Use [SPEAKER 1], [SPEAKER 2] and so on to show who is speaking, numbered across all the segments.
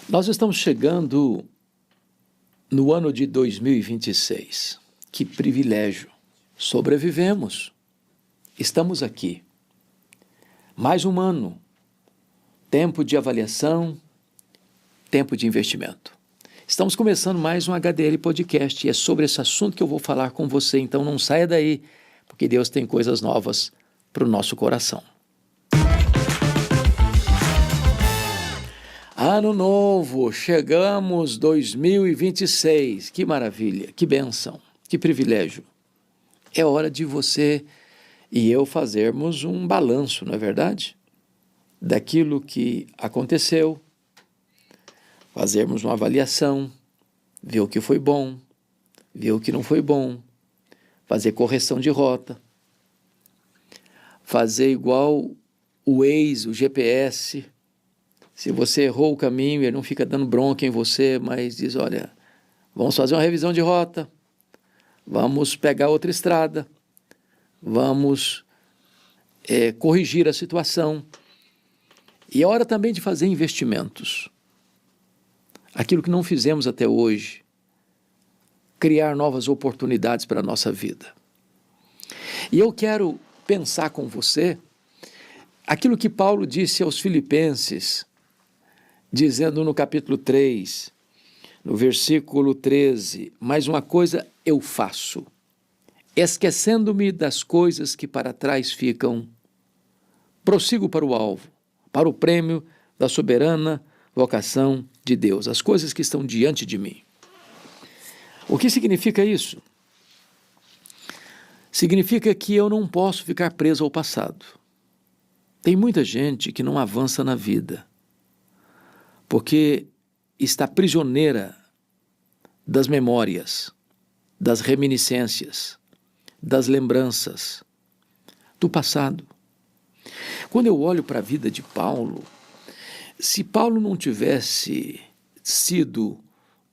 [SPEAKER 1] Nós estamos chegando no ano de 2026. Que privilégio! Sobrevivemos. Estamos aqui. Mais um ano. Tempo de avaliação, tempo de investimento. Estamos começando mais um HDL Podcast e é sobre esse assunto que eu vou falar com você, então não saia daí, porque Deus tem coisas novas para o nosso coração. Ano novo, chegamos 2026, que maravilha, que bênção, que privilégio. É hora de você e eu fazermos um balanço, não é verdade? Daquilo que aconteceu, fazermos uma avaliação, ver o que foi bom, ver o que não foi bom, fazer correção de rota, fazer igual o Waze, o GPS. Se você errou o caminho, ele não fica dando bronca em você, mas diz, olha, vamos fazer uma revisão de rota, vamos pegar outra estrada, vamos corrigir a situação. E é hora também de fazer investimentos. Aquilo que não fizemos até hoje, criar novas oportunidades para a nossa vida. E eu quero pensar com você aquilo que Paulo disse aos Filipenses, dizendo no capítulo 3, no versículo 13, mais uma coisa eu faço, esquecendo-me das coisas que para trás ficam, prossigo para o alvo, para o prêmio da soberana vocação de Deus, as coisas que estão diante de mim. O que significa isso? Significa que eu não posso ficar preso ao passado. Tem muita gente que não avança na vida, porque está prisioneira das memórias, das reminiscências, das lembranças do passado. Quando eu olho para a vida de Paulo, se Paulo não tivesse sido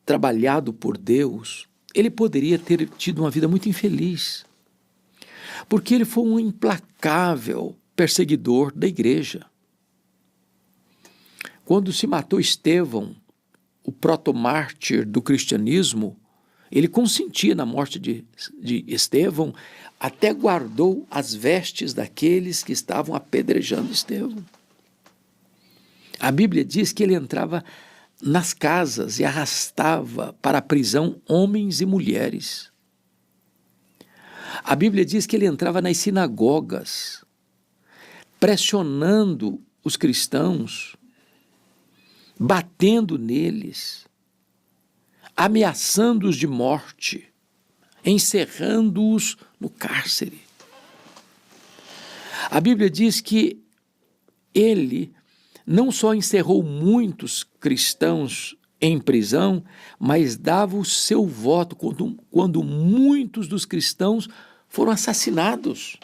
[SPEAKER 1] trabalhado por Deus, ele poderia ter tido uma vida muito infeliz, porque ele foi um implacável perseguidor da igreja. Quando se matou Estevão, o protomártir do cristianismo, ele consentia na morte de Estevão, até guardou as vestes daqueles que estavam apedrejando Estevão. A Bíblia diz que ele entrava nas casas e arrastava para a prisão homens e mulheres. A Bíblia diz que ele entrava nas sinagogas, pressionando os cristãos, batendo neles, ameaçando-os de morte, encerrando-os no cárcere. A Bíblia diz que ele não só encerrou muitos cristãos em prisão, mas dava o seu voto quando muitos dos cristãos foram assassinados.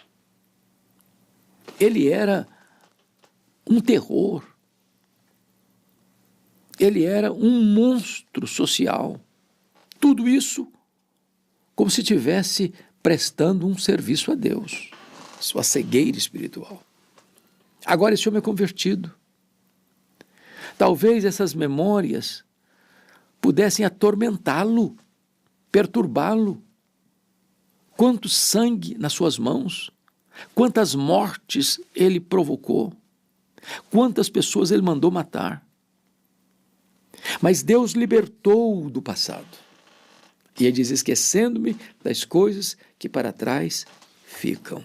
[SPEAKER 1] Ele era um terror. Ele era um monstro social. Tudo isso como se estivesse prestando um serviço a Deus, sua cegueira espiritual. Agora esse homem é convertido. Talvez essas memórias pudessem atormentá-lo, perturbá-lo. Quanto sangue nas suas mãos, quantas mortes ele provocou, quantas pessoas ele mandou matar. Mas Deus libertou-o do passado. E ele diz, esquecendo-me das coisas que para trás ficam.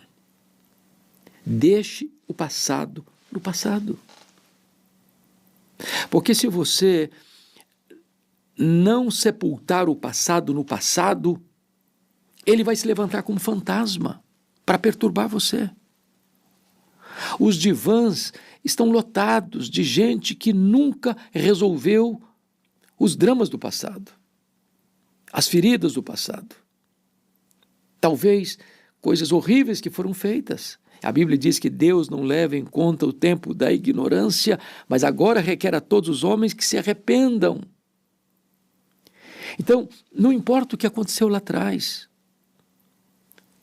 [SPEAKER 1] Deixe o passado no passado. Porque se você não sepultar o passado no passado, ele vai se levantar como fantasma para perturbar você. Os divãs estão lotados de gente que nunca resolveu os dramas do passado, as feridas do passado. Talvez coisas horríveis que foram feitas. A Bíblia diz que Deus não leva em conta o tempo da ignorância, mas agora requer a todos os homens que se arrependam. Então, não importa o que aconteceu lá atrás,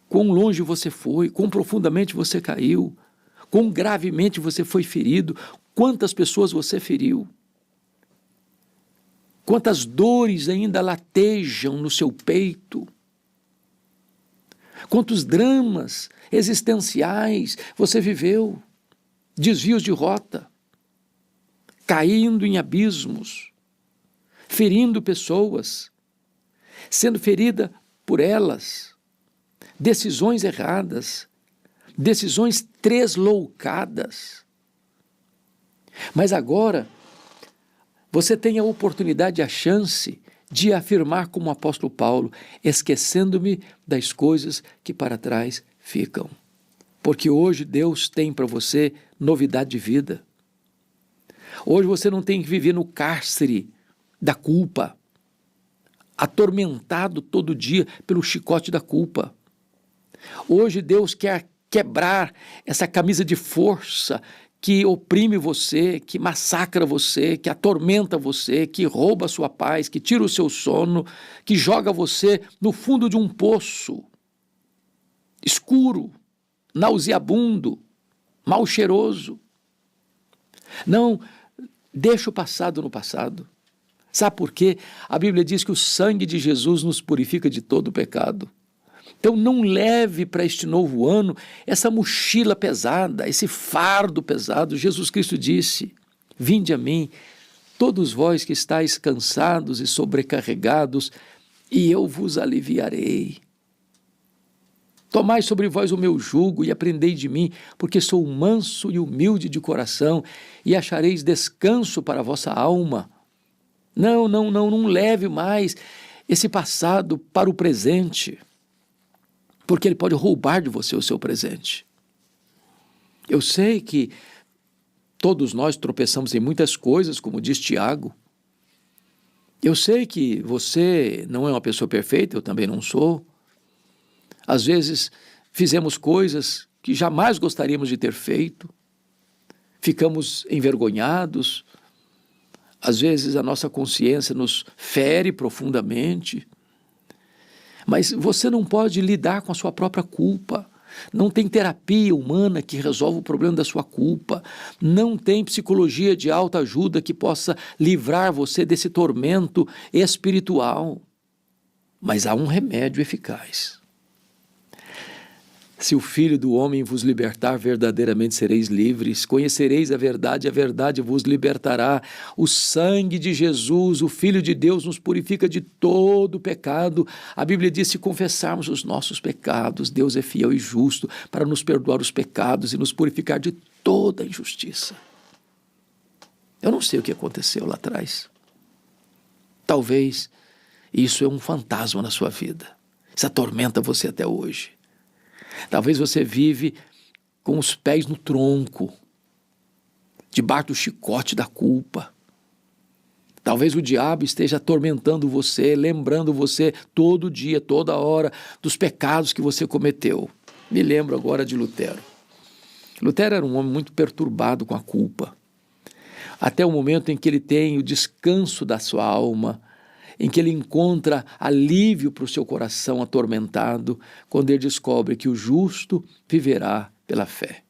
[SPEAKER 1] quão longe você foi, quão profundamente você caiu, quão gravemente você foi ferido, quantas pessoas você feriu. Quantas dores ainda latejam no seu peito. Quantos dramas existenciais você viveu. Desvios de rota. Caindo em abismos. Ferindo pessoas. Sendo ferida por elas. Decisões erradas. Decisões tresloucadas. Mas agora, você tem a oportunidade, a chance de afirmar como o apóstolo Paulo, esquecendo-me das coisas que para trás ficam. Porque hoje Deus tem para você novidade de vida. Hoje você não tem que viver no cárcere da culpa, atormentado todo dia pelo chicote da culpa. Hoje Deus quer quebrar essa camisa de força que oprime você, que massacra você, que atormenta você, que rouba a sua paz, que tira o seu sono, que joga você no fundo de um poço escuro, nauseabundo, mal cheiroso. Não, deixa o passado no passado. Sabe por quê? A Bíblia diz que o sangue de Jesus nos purifica de todo o pecado. Então não leve para este novo ano essa mochila pesada, esse fardo pesado. Jesus Cristo disse, vinde a mim, todos vós que estáis cansados e sobrecarregados, e eu vos aliviarei. Tomai sobre vós o meu jugo e aprendei de mim, porque sou manso e humilde de coração, e achareis descanso para a vossa alma. Não leve mais esse passado para o presente, porque ele pode roubar de você o seu presente. Eu sei que todos nós tropeçamos em muitas coisas, como diz Tiago. Eu sei que você não é uma pessoa perfeita, eu também não sou. Às vezes fizemos coisas que jamais gostaríamos de ter feito. Ficamos envergonhados. Às vezes a nossa consciência nos fere profundamente. Mas você não pode lidar com a sua própria culpa. Não tem terapia humana que resolva o problema da sua culpa. Não tem psicologia de autoajuda que possa livrar você desse tormento espiritual. Mas há um remédio eficaz. Se o Filho do Homem vos libertar, verdadeiramente sereis livres. Conhecereis a verdade vos libertará. O sangue de Jesus, o Filho de Deus, nos purifica de todo pecado. A Bíblia diz, se confessarmos os nossos pecados, Deus é fiel e justo para nos perdoar os pecados e nos purificar de toda injustiça. Eu não sei o que aconteceu lá atrás. Talvez isso é um fantasma na sua vida. Isso atormenta você até hoje. Talvez você vive com os pés no tronco, debaixo do chicote da culpa. Talvez o diabo esteja atormentando você, lembrando você todo dia, toda hora, dos pecados que você cometeu. Me lembro agora de Lutero. Lutero era um homem muito perturbado com a culpa, até o momento em que ele tem o descanso da sua alma, em que ele encontra alívio para o seu coração atormentado, quando ele descobre que o justo viverá pela fé.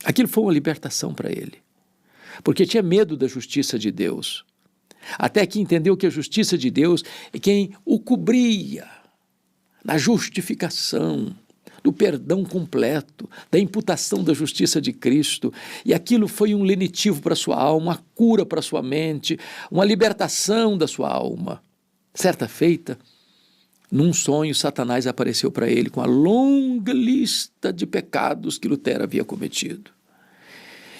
[SPEAKER 1] Aquilo foi uma libertação para ele, porque tinha medo da justiça de Deus, até que entendeu que a justiça de Deus é quem o cobria na justificação, do perdão completo, da imputação da justiça de Cristo, e aquilo foi um lenitivo para a sua alma, uma cura para a sua mente, uma libertação da sua alma. Certa feita, num sonho, Satanás apareceu para ele com a longa lista de pecados que Lutero havia cometido.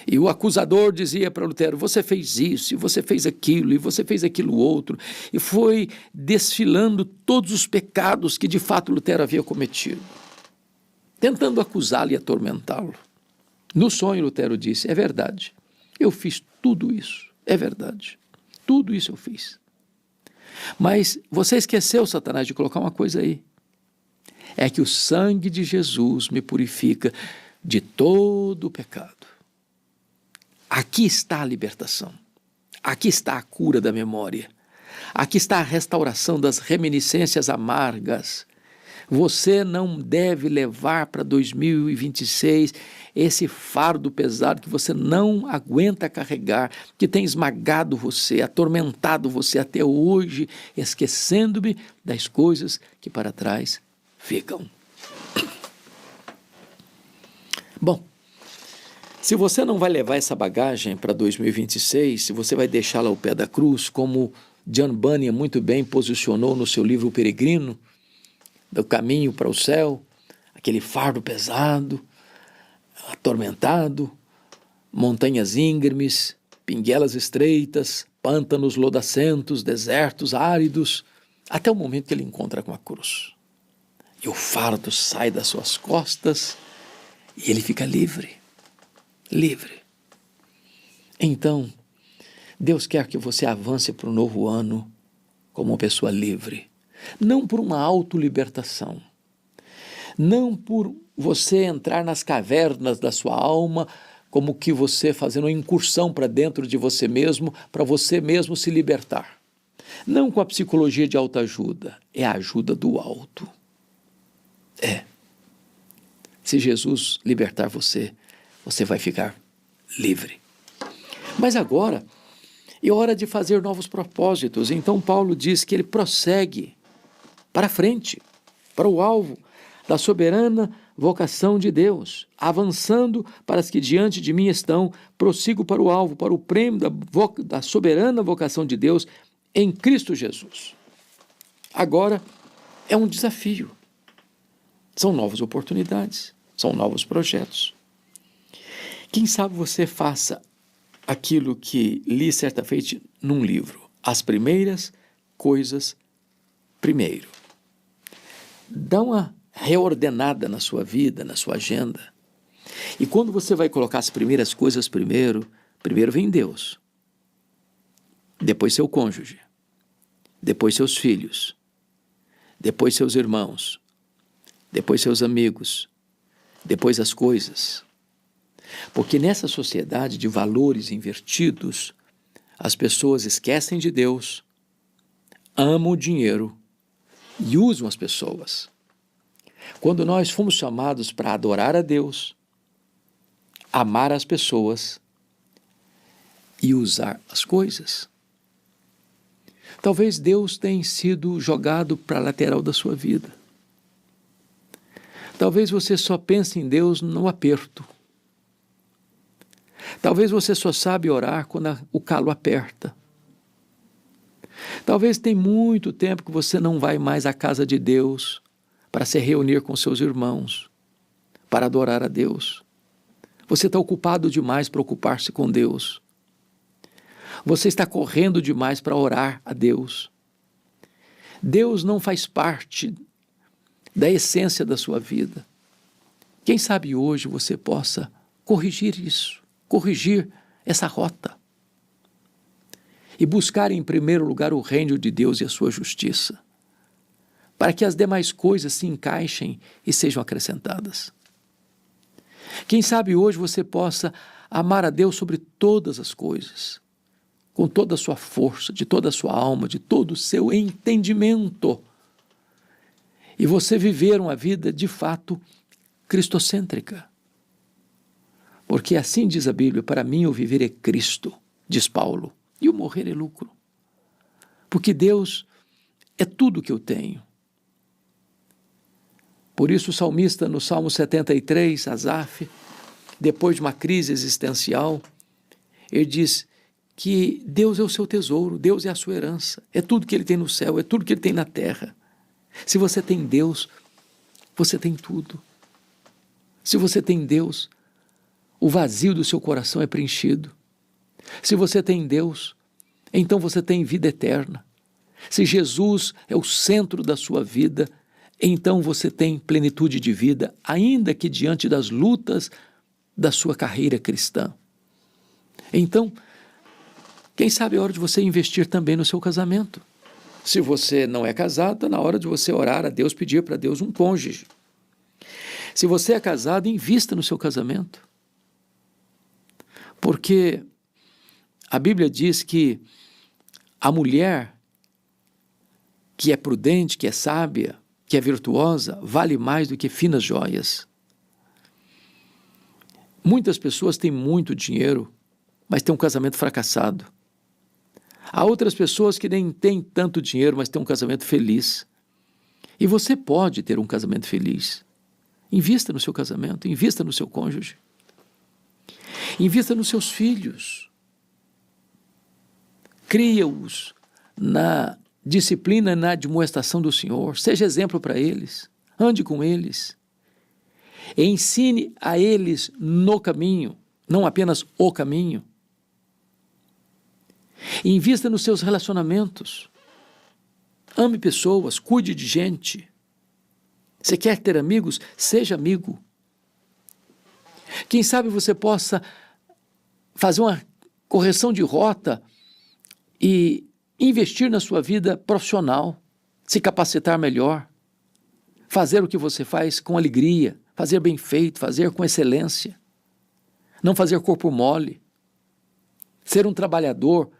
[SPEAKER 1] E o acusador dizia para Lutero, você fez isso, e você fez aquilo, e você fez aquilo outro, e foi desfilando todos os pecados que de fato Lutero havia cometido, tentando acusá-lo e atormentá-lo. No sonho, Lutero disse, é verdade, eu fiz tudo isso, é verdade, tudo isso eu fiz. Mas você esqueceu, Satanás, de colocar uma coisa aí, é que o sangue de Jesus me purifica de todo o pecado. Aqui está a libertação, aqui está a cura da memória, aqui está a restauração das reminiscências amargas, Você não deve levar para 2026 esse fardo pesado que você não aguenta carregar, que tem esmagado você, atormentado você até hoje, esquecendo-me das coisas que para trás ficam. Bom, se você não vai levar essa bagagem para 2026, se você vai deixá-la ao pé da cruz, como John Bunyan muito bem posicionou no seu livro O Peregrino, do caminho para o céu, aquele fardo pesado, atormentado, montanhas íngremes, pinguelas estreitas, pântanos lodacentos, desertos áridos, até o momento que ele encontra com a cruz. E o fardo sai das suas costas e ele fica livre. Livre. Então, Deus quer que você avance para o novo ano como uma pessoa livre. Não por uma autolibertação. Não por você entrar nas cavernas da sua alma, como que você fazendo uma incursão para dentro de você mesmo, para você mesmo se libertar. Não com a psicologia de autoajuda, é a ajuda do alto. Se Jesus libertar você, você vai ficar livre. Mas agora é hora de fazer novos propósitos. Então Paulo diz que ele prossegue para frente, para o alvo da soberana vocação de Deus, avançando para as que diante de mim estão, prossigo para o alvo, para o prêmio da soberana vocação de Deus em Cristo Jesus. Agora é um desafio. São novas oportunidades, são novos projetos. Quem sabe você faça aquilo que li certa feita num livro, As Primeiras Coisas Primeiro. Dá uma reordenada na sua vida, na sua agenda. E quando você vai colocar as primeiras coisas primeiro vem Deus, depois seu cônjuge, depois seus filhos, depois seus irmãos, depois seus amigos, depois as coisas. Porque nessa sociedade de valores invertidos, as pessoas esquecem de Deus, amam o dinheiro e usam as pessoas. Quando nós fomos chamados para adorar a Deus, amar as pessoas e usar as coisas. Talvez Deus tenha sido jogado para a lateral da sua vida. Talvez você só pense em Deus no aperto. Talvez você só sabe orar quando o calo aperta. Talvez tenha muito tempo que você não vai mais à casa de Deus para se reunir com seus irmãos, para adorar a Deus. Você está ocupado demais para ocupar-se com Deus. Você está correndo demais para orar a Deus. Deus não faz parte da essência da sua vida. Quem sabe hoje você possa corrigir isso, corrigir essa rota e buscar em primeiro lugar o reino de Deus e a sua justiça, para que as demais coisas se encaixem e sejam acrescentadas. Quem sabe hoje você possa amar a Deus sobre todas as coisas, com toda a sua força, de toda a sua alma, de todo o seu entendimento, e você viver uma vida de fato cristocêntrica. Porque assim diz a Bíblia, para mim o viver é Cristo, diz Paulo, e o morrer é lucro. Porque Deus é tudo que eu tenho. Por isso o salmista no Salmo 73, Asaf, depois de uma crise existencial, ele diz que Deus é o seu tesouro, Deus é a sua herança, é tudo que ele tem no céu, é tudo que ele tem na terra. Se você tem Deus, você tem tudo. Se você tem Deus, o vazio do seu coração é preenchido. Se você tem Deus, então você tem vida eterna. Se Jesus é o centro da sua vida, então você tem plenitude de vida, ainda que diante das lutas da sua carreira cristã. Então, quem sabe é hora de você investir também no seu casamento. Se você não é casado, está na hora de você orar a Deus, pedir para Deus um cônjuge. Se você é casado, invista no seu casamento. Porque a Bíblia diz que a mulher que é prudente, que é sábia, que é virtuosa, vale mais do que finas joias. Muitas pessoas têm muito dinheiro, mas têm um casamento fracassado. Há outras pessoas que nem têm tanto dinheiro, mas têm um casamento feliz. E você pode ter um casamento feliz. Invista no seu casamento, invista no seu cônjuge. Invista nos seus filhos. Cria-os na disciplina e na admoestação do Senhor. Seja exemplo para eles. Ande com eles. E ensine a eles no caminho, não apenas o caminho. Invista nos seus relacionamentos. Ame pessoas, cuide de gente. Você quer ter amigos? Seja amigo. Quem sabe você possa fazer uma correção de rota e investir na sua vida profissional, se capacitar melhor, fazer o que você faz com alegria, fazer bem feito, fazer com excelência, não fazer corpo mole, ser um trabalhador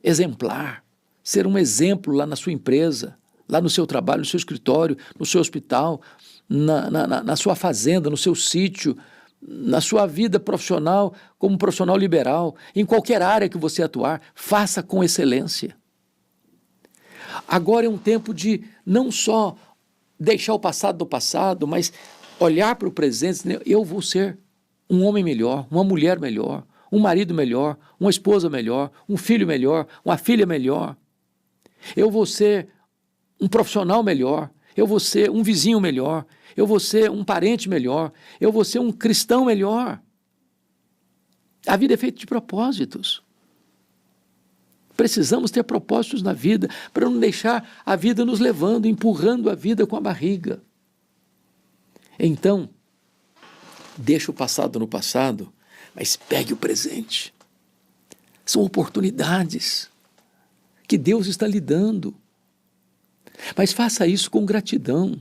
[SPEAKER 1] exemplar, ser um exemplo lá na sua empresa, lá no seu trabalho, no seu escritório, no seu hospital, na sua fazenda, no seu sítio, na sua vida profissional, como profissional liberal, em qualquer área que você atuar, faça com excelência. Agora é um tempo de não só deixar o passado do passado, mas olhar para o presente e dizer, eu vou ser um homem melhor, uma mulher melhor, um marido melhor, uma esposa melhor, um filho melhor, uma filha melhor. Eu vou ser um profissional melhor, eu vou ser um vizinho melhor, eu vou ser um parente melhor, eu vou ser um cristão melhor. A vida é feita de propósitos. Precisamos ter propósitos na vida para não deixar a vida nos levando, empurrando a vida com a barriga. Então, deixa o passado no passado, mas pegue o presente. São oportunidades que Deus está lhe dando. Mas faça isso com gratidão.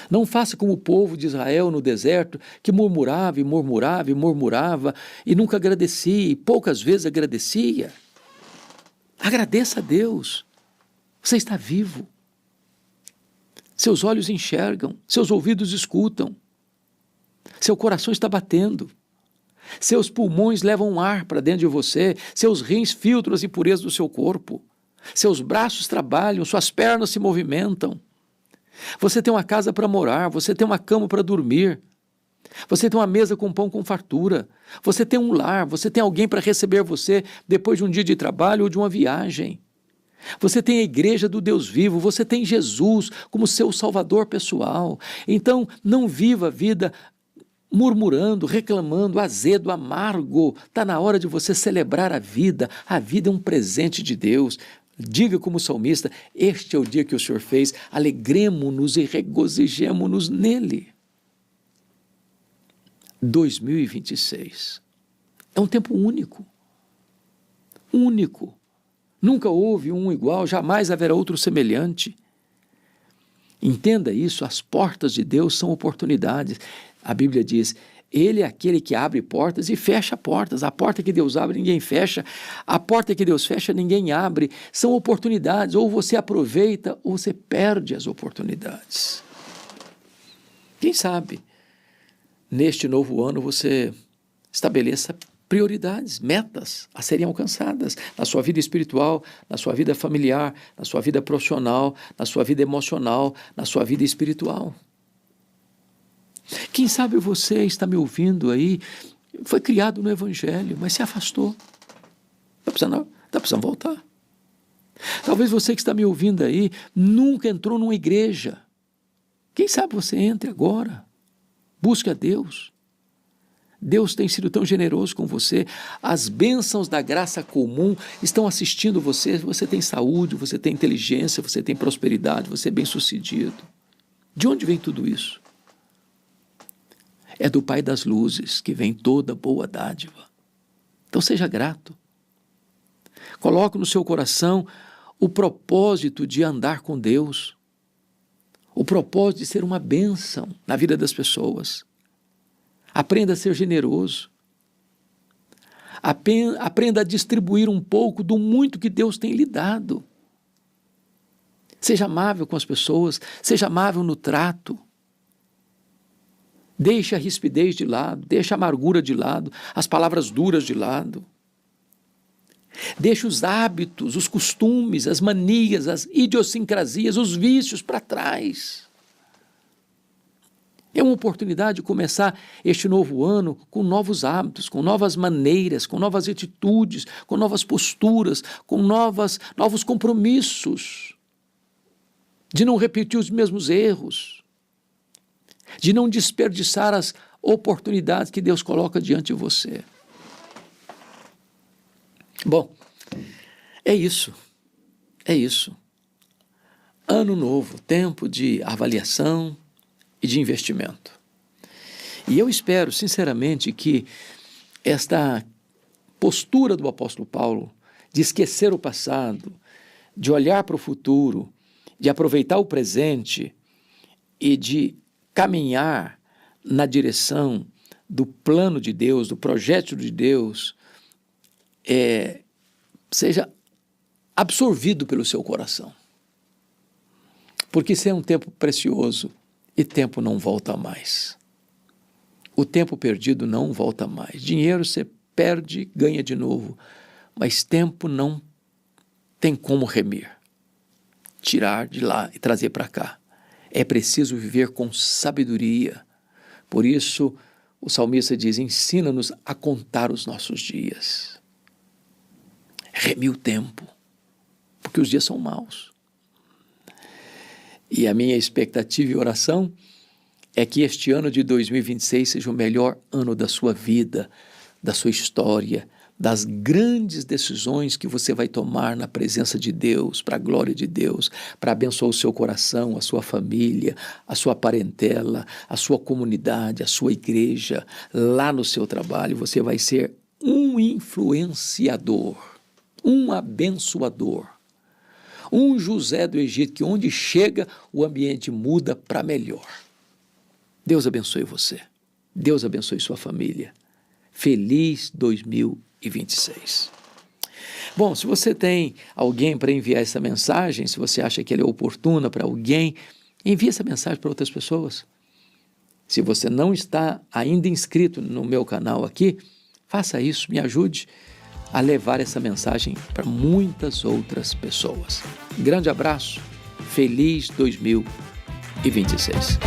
[SPEAKER 1] Não faça como o povo de Israel no deserto, que murmurava e murmurava e murmurava e nunca agradecia, e poucas vezes agradecia. Agradeça a Deus. Você está vivo. Seus olhos enxergam, seus ouvidos escutam. Seu coração está batendo. Seus pulmões levam ar para dentro de você, seus rins filtram as impurezas do seu corpo. Seus braços trabalham, suas pernas se movimentam. Você tem uma casa para morar, você tem uma cama para dormir. Você tem uma mesa com pão com fartura. Você tem um lar, você tem alguém para receber você depois de um dia de trabalho ou de uma viagem. Você tem a igreja do Deus vivo, você tem Jesus como seu salvador pessoal. Então, não viva a vida murmurando, reclamando, azedo, amargo. Está na hora de você celebrar a vida. A vida é um presente de Deus. Diga como salmista, este é o dia que o Senhor fez, alegremo-nos e regozijemo-nos nele. 2026 é um tempo único. Único. Nunca houve um igual, jamais haverá outro semelhante. Entenda isso, as portas de Deus são oportunidades. A Bíblia diz, Ele é aquele que abre portas e fecha portas. A porta que Deus abre, ninguém fecha. A porta que Deus fecha, ninguém abre. São oportunidades, ou você aproveita, ou você perde as oportunidades. Quem sabe, neste novo ano, você estabeleça prioridades, metas a serem alcançadas na sua vida espiritual, na sua vida familiar, na sua vida profissional, na sua vida emocional, na sua vida espiritual. Quem sabe você está me ouvindo aí, foi criado no Evangelho, mas se afastou. Está precisando voltar. Talvez você que está me ouvindo aí, nunca entrou numa igreja. Quem sabe você entre agora. Busque a Deus. Deus tem sido tão generoso com você. As bênçãos da graça comum estão assistindo você. Você tem saúde, você tem inteligência, você tem prosperidade, você é bem-sucedido. De onde vem tudo isso? É do Pai das luzes que vem toda boa dádiva. Então seja grato. Coloque no seu coração o propósito de andar com Deus. O propósito de ser uma bênção na vida das pessoas. Aprenda a ser generoso. Aprenda a distribuir um pouco do muito que Deus tem lhe dado. Seja amável com as pessoas, seja amável no trato. Deixe a rispidez de lado, deixe a amargura de lado, as palavras duras de lado. Deixe os hábitos, os costumes, as manias, as idiosincrasias, os vícios para trás. É uma oportunidade de começar este novo ano com novos hábitos, com novas maneiras, com novas atitudes, com novas posturas, com novos compromissos. De não repetir os mesmos erros. De não desperdiçar as oportunidades que Deus coloca diante de você. Bom, é isso. Ano novo, tempo de avaliação e de investimento. E eu espero, sinceramente, que esta postura do apóstolo Paulo de esquecer o passado, de olhar para o futuro, de aproveitar o presente e de caminhar na direção do plano de Deus, do projeto de Deus, seja absorvido pelo seu coração. Porque isso é um tempo precioso e tempo não volta mais. O tempo perdido não volta mais. Dinheiro você perde, ganha de novo, mas tempo não tem como remir. Tirar de lá e trazer para cá. É preciso viver com sabedoria. Por isso, o salmista diz, ensina-nos a contar os nossos dias. Remir o tempo, porque os dias são maus. E a minha expectativa e oração é que este ano de 2026 seja o melhor ano da sua vida, da sua história, das grandes decisões que você vai tomar na presença de Deus, para a glória de Deus, para abençoar o seu coração, a sua família, a sua parentela, a sua comunidade, a sua igreja, lá no seu trabalho. Você vai ser um influenciador, um abençoador, um José do Egito, que onde chega o ambiente muda para melhor. Deus abençoe você, Deus abençoe sua família. Feliz 2026. Bom, se você tem alguém para enviar essa mensagem, se você acha que ela é oportuna para alguém, envie essa mensagem para outras pessoas. Se você não está ainda inscrito no meu canal aqui, faça isso, me ajude a levar essa mensagem para muitas outras pessoas. Grande abraço, feliz 2026.